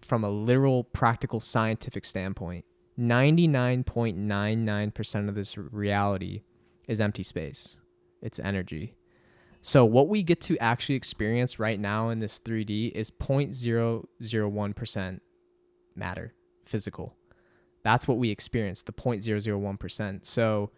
from a literal, practical, scientific standpoint, 99.99% of this reality is empty space. It's energy. So what we get to actually experience right now in this 3D is 0.001% matter, physical. That's what we experience, the 0.001%. So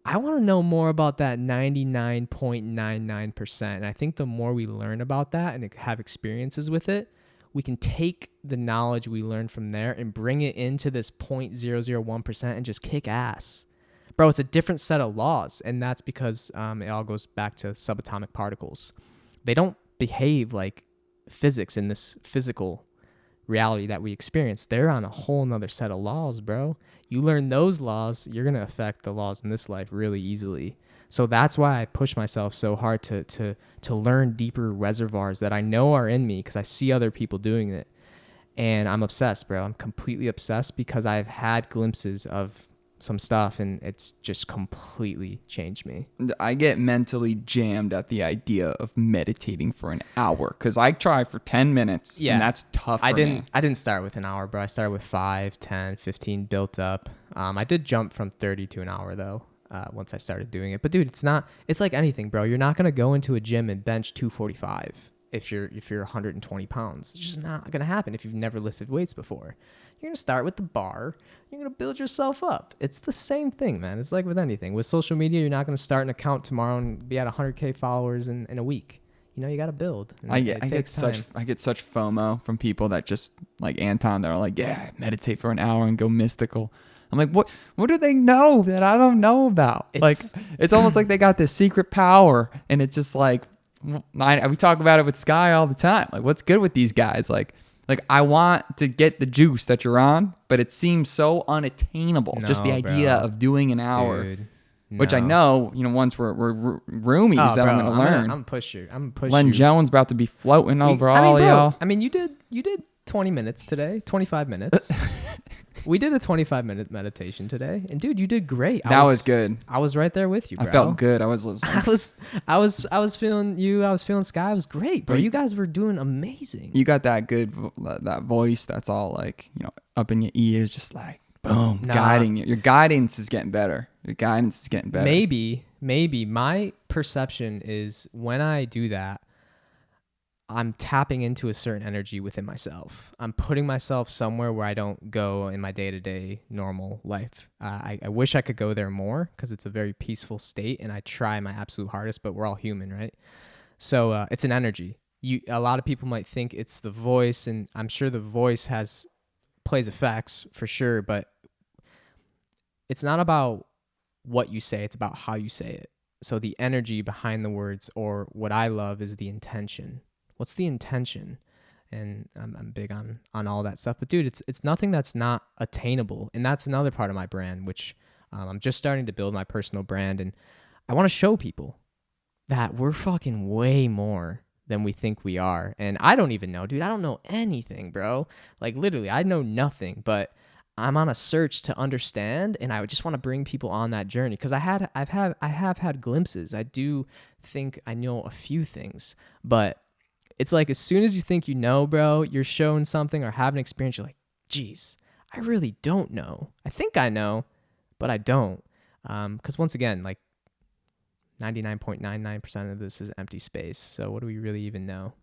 I want to know more about that 99.99%. And I think the more we learn about that and have experiences with it, we can take the knowledge we learned from there and bring it into this 0.001% and just kick ass. Bro, it's a different set of laws. And that's because it all goes back to subatomic particles. They don't behave like physics in this physical reality that we experience. They're on a whole nother set of laws, bro. You learn those laws, you're going to affect the laws in this life really easily. So that's why I push myself so hard to learn deeper reservoirs that I know are in me because I see other people doing it. And I'm obsessed, bro. I'm completely obsessed because I've had glimpses of some stuff and it's just completely changed me. I get mentally jammed at the idea of meditating for an hour because I try for 10 minutes and that's tough for me. I didn't start with an hour, bro. I started with 5, 10, 15 built up. I did jump from 30 to an hour though. Once I started doing it. But dude, it's like anything, bro. You're not going to go into a gym and bench 245 if you're 120 pounds. It's just not going to happen if you've never lifted weights before. You're going to start with the bar. You're going to build yourself up. It's the same thing, man. It's like with anything. With social media, you're not going to start an account tomorrow and be at 100K followers in a week. You got to build. I get such FOMO from people that just like Anton. They're like, yeah, meditate for an hour and go mystical. I'm like, what do they know that I don't know about? It's almost like they got this secret power, and it's just like, we talk about it with Sky all the time. Like, what's good with these guys? Like I want to get the juice that you're on, but it seems so unattainable. No, just the idea of doing an hour, dude, which I know, once we're roomies that I'm going to learn. I'm gonna push you. LenJones about to be floating over all of y'all. I mean, you did 20 minutes today, 25 minutes. We did a 25-minute meditation today, and dude, you did great. That was good. I was right there with you, bro. I felt good. I was listening. I was feeling you. I was feeling Sky. It was great, bro. You guys were doing amazing. You got that good that voice that's all like up in your ears, just like boom, guiding you. Your guidance is getting better. Maybe my perception is when I do that, I'm tapping into a certain energy within myself. I'm putting myself somewhere where I don't go in my day-to-day normal life. I wish I could go there more because it's a very peaceful state and I try my absolute hardest, but we're all human, right? So it's an energy. A lot of people might think it's the voice, and I'm sure the voice plays effects for sure, but it's not about what you say, it's about how you say it. So the energy behind the words, or what I love is the intention. What's the intention? and I'm big on all that stuff. But dude, it's nothing that's not attainable, and that's another part of my brand, which I'm just starting to build my personal brand, and I want to show people that we're fucking way more than we think we are. And I don't even know, dude. I don't know anything, bro. Like literally, I know nothing, but I'm on a search to understand, and I just want to bring people on that journey because I have had glimpses. I do think I know a few things, but it's like as soon as you think you know, bro, you're shown something or have an experience, you're like, geez, I really don't know. I think I know, but I don't. Because once again, like 99.99% of this is empty space. So what do we really even know?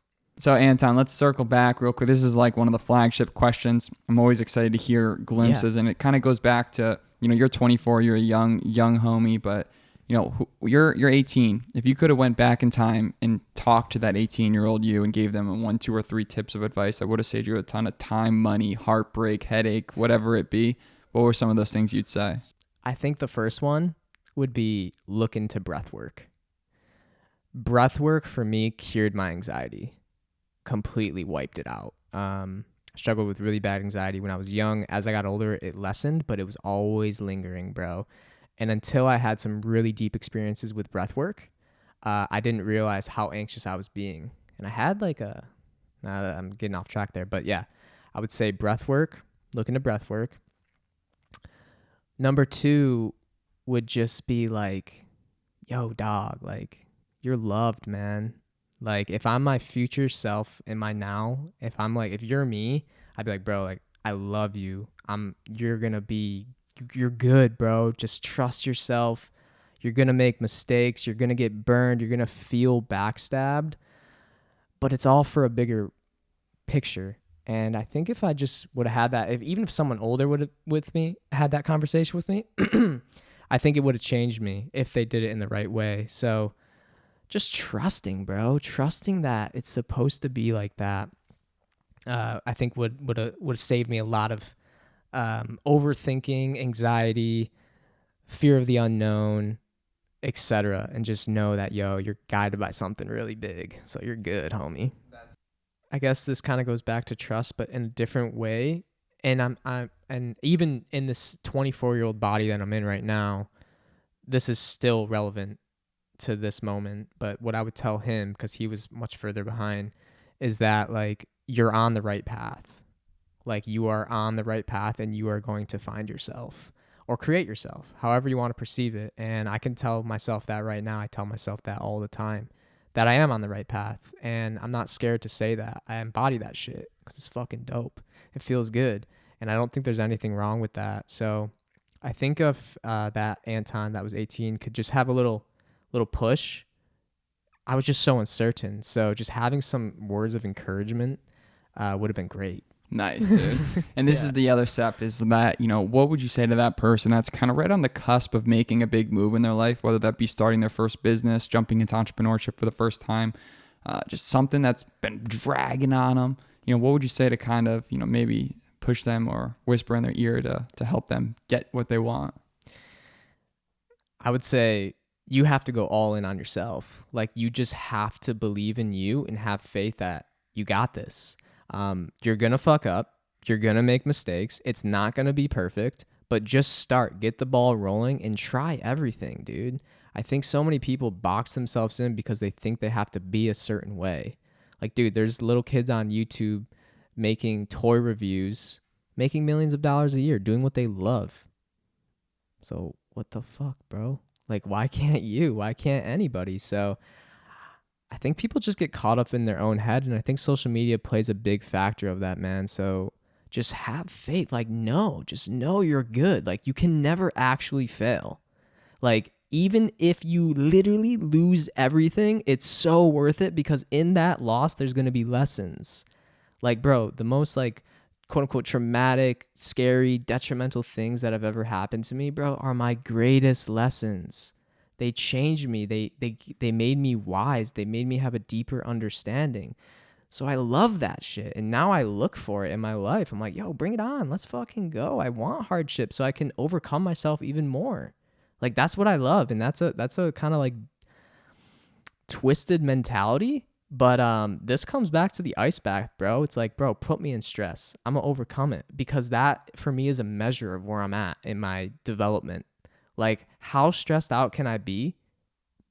So Anton, let's circle back real quick. This is like one of the flagship questions. I'm always excited to hear glimpses, and it kind of goes back to, you're 24, you're a young homie, but you're 18. If you could have went back in time and talked to that 18-year-old you and gave them 1, 2, or 3 tips of advice that would have saved you a ton of time, money, heartbreak, headache, whatever it be, what were some of those things you'd say? I think the first one would be look into breath work. Breath work for me cured my anxiety. Completely wiped it out. Struggled with really bad anxiety when I was young. As I got older, it lessened, but it was always lingering, bro. And until I had some really deep experiences with breath work, I didn't realize how anxious I was being. And I had I'm getting off track there, but yeah, I would say breath work, look into breath work. Number 2 would just be like, yo, dog, like, you're loved, man. Like, if I'm my future self in my now, if you're me, I'd be like, bro, like, I love you. You're good, bro. Just trust yourself. You're going to make mistakes. You're going to get burned. You're going to feel backstabbed. But it's all for a bigger picture. And I think if I just would have had that, even if someone older would have had that conversation with me, I think it would have changed me if they did it in the right way. So just trusting, bro, trusting that it's supposed to be like that, I think would have saved me a lot of overthinking, anxiety, fear of the unknown, etc. And just know that, you're guided by something really big. So you're good, homie. I guess this kind of goes back to trust, but in a different way. And and even in this 24-year-old body that I'm in right now, this is still relevant to this moment. But what I would tell him, because he was much further behind, is that like you're on the right path. Like you are on the right path, and you are going to find yourself or create yourself, however you want to perceive it. And I can tell myself that right now. I tell myself that all the time, that I am on the right path, and I'm not scared to say that. I embody that shit because it's fucking dope. It feels good, and I don't think there's anything wrong with that. So I think if that Anton that was 18 could just have a little push. I was just so uncertain, so just having some words of encouragement would have been great. Nice, dude. And this is the other step, is that, what would you say to that person that's kind of right on the cusp of making a big move in their life, whether that be starting their first business, jumping into entrepreneurship for the first time, just something that's been dragging on them. What would you say to kind of, maybe push them or whisper in their ear to help them get what they want? I would say you have to go all in on yourself. Like, you just have to believe in you and have faith that you got this. You're going to fuck up. You're going to make mistakes. It's not going to be perfect, but just start, get the ball rolling and try everything, dude. I think so many people box themselves in because they think they have to be a certain way. Like, dude, there's little kids on YouTube making toy reviews, making millions of dollars a year, doing what they love. So what the fuck, bro? Like, why can't you? Why can't anybody? So I think people just get caught up in their own head, and I think social media plays a big factor of that, man. So just have faith. Like, just know you're good. Like, you can never actually fail. Like, even if you literally lose everything, it's so worth it, because in that loss, there's going to be lessons. Like, bro, the most like quote unquote traumatic, scary, detrimental things that have ever happened to me, bro, are my greatest lessons. They changed me. They made me wise. They made me have a deeper understanding. So I love that shit. And now I look for it in my life. I'm like, yo, bring it on. Let's fucking go. I want hardship so I can overcome myself even more. Like, that's what I love. And that's a kind of like twisted mentality, But this comes back to the ice bath, bro. It's like, bro, put me in stress. I'm gonna overcome it, because that for me is a measure of where I'm at in my development. Like, how stressed out can I be,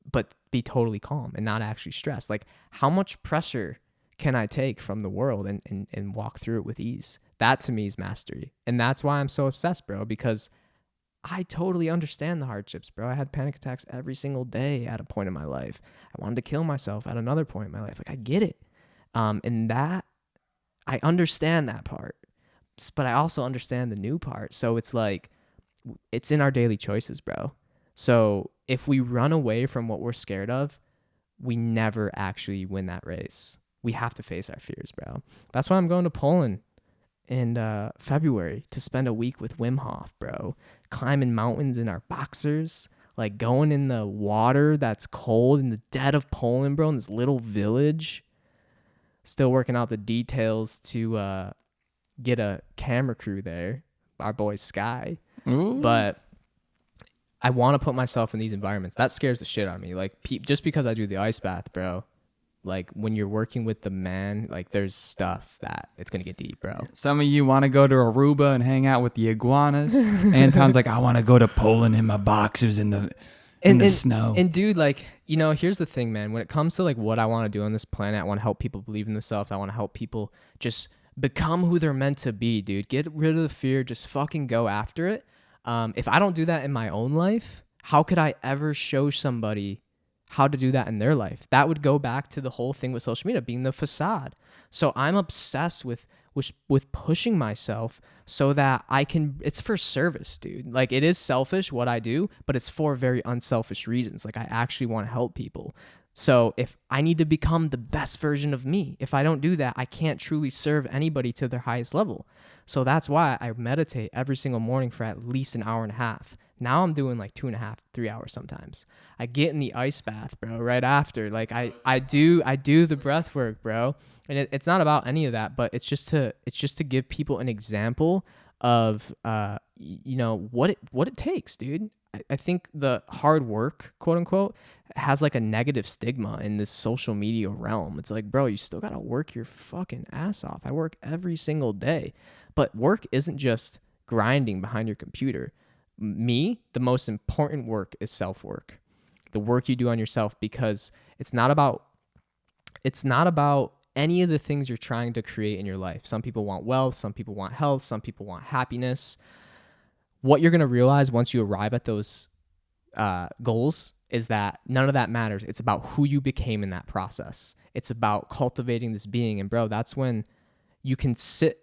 but be totally calm and not actually stressed? Like, how much pressure can I take from the world and walk through it with ease? That to me is mastery. And that's why I'm so obsessed, bro, because I totally understand the hardships, bro. I had panic attacks every single day at a point in my life. I wanted to kill myself at another point in my life. Like, I get it. And that, I understand that part, but I also understand the new part. So it's like, it's in our daily choices, bro. So if we run away from what we're scared of, we never actually win that race. We have to face our fears, bro. That's why I'm going to Poland in February to spend a week with Wim Hof, bro. Climbing mountains in our boxers, like going in the water that's cold in the dead of Poland, bro, in this little village. Still working out the details to get a camera crew there, our boy Sky. Ooh. But I want to put myself in these environments. That scares the shit out of me. Like, just because I do the ice bath, bro, like when you're working with the man, like there's stuff that it's going to get deep, bro. Some of you want to go to Aruba and hang out with the iguanas. Anton's like, I want to go to Poland in my boxers in the snow. And dude, like, you know, here's the thing, man. When it comes to like what I want to do on this planet, I want to help people believe in themselves. I want to help people just become who they're meant to be, dude. Get rid of the fear. Just fucking go after it. If I don't do that in my own life, how could I ever show somebody how to do that in their life? That would go back to the whole thing with social media being the facade. So I'm obsessed with pushing myself so that I can, it's for service, dude. Like, it is selfish what I do, but it's for very unselfish reasons. Like, I actually want to help people. So if I need to become the best version of me, if I don't do that, I can't truly serve anybody to their highest level. So that's why I meditate every single morning for at least an hour and a half. Now I'm doing like 2.5, 3 hours sometimes. I get in the ice bath, bro, right after. Like I do the breath work, bro. And it's not about any of that, but it's just to give people an example of you know what it takes, dude. I think the hard work, quote unquote, has like a negative stigma in this social media realm. It's like, bro, you still gotta work your fucking ass off. I work every single day, but work isn't just grinding behind your computer. Me, the most important work is self-work. The work you do on yourself, because it's not about any of the things you're trying to create in your life. Some people want wealth, some people want health, some people want happiness. What you're going to realize once you arrive at those goals is that none of that matters. It's about who you became in that process. It's about cultivating this being. And bro, that's when you can sit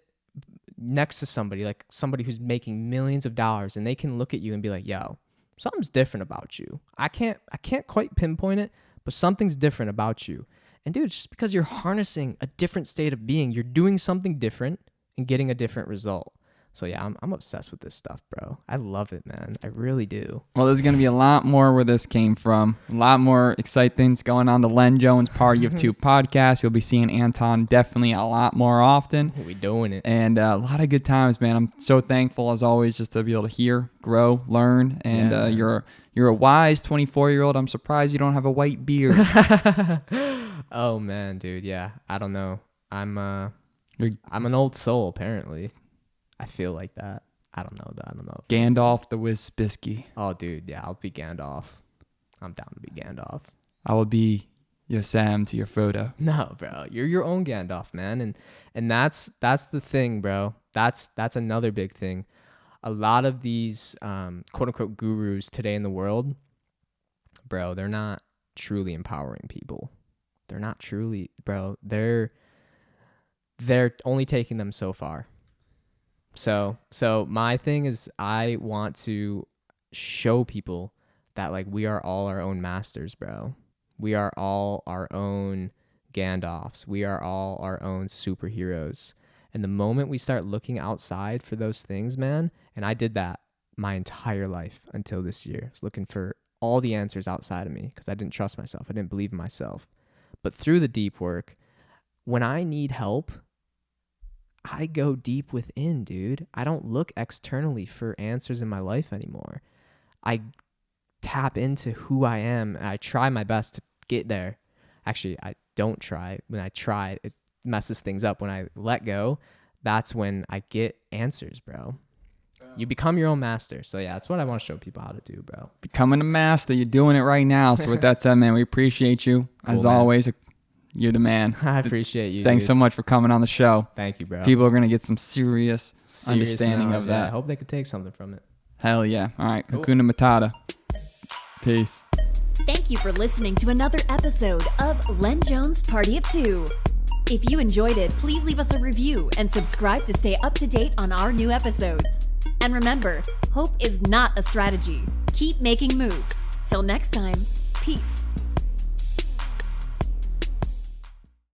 next to somebody, like somebody who's making millions of dollars, and they can look at you and be like, yo, something's different about you. I can't quite pinpoint it, but something's different about you. And dude, just because you're harnessing a different state of being, you're doing something different and getting a different result. So yeah, I'm obsessed with this stuff, bro. I love it, man. I really do. Well, there's going to be a lot more where this came from. A lot more exciting things going on the LenJones Party of Two podcast. You'll be seeing Anton definitely a lot more often. We doing it. And a lot of good times, man. I'm so thankful, as always, just to be able to hear, grow, learn. And you're a wise 24-year-old. I'm surprised you don't have a white beard. Oh, man, dude. Yeah, I don't know. I'm an old soul, apparently. I feel like that. I don't know. Gandalf the Wisbiski. Oh, dude. Yeah, I'll be Gandalf. I'm down to be Gandalf. I will be your Sam to your Frodo. No, bro. You're your own Gandalf, man. And that's the thing, bro. That's another big thing. A lot of these quote unquote gurus today in the world, bro, they're not truly empowering people. They're not truly, bro. They're only taking them so far. So my thing is, I want to show people that like we are all our own masters, bro. We are all our own Gandalfs. We are all our own superheroes. And the moment we start looking outside for those things, man, and I did that my entire life until this year. I was looking for all the answers outside of me because I didn't trust myself. I didn't believe in myself. But through the deep work, when I need help, I go deep within, dude. I don't look externally for answers in my life anymore. I tap into who I am, and I try my best to get there. actually I don't try. When I try, it messes things up. When I let go, that's when I get answers, bro. You become your own master. So yeah, that's what I want to show people how to do, bro. Becoming a master. You're doing it right now. So with that said, man, we appreciate you. Cool, as man. Always, you're the man. I appreciate you. Thanks dude. so much for coming on the show. Thank you, bro. People are going to get some serious understanding knowledge, of yeah. that. I hope they could take something from it. Hell yeah. All right. Cool. Hakuna Matata. Peace. Thank you for listening to another episode of LenJones Party of Two. If you enjoyed it, please leave us a review and subscribe to stay up to date on our new episodes. And remember, hope is not a strategy. Keep making moves. Till next time, peace.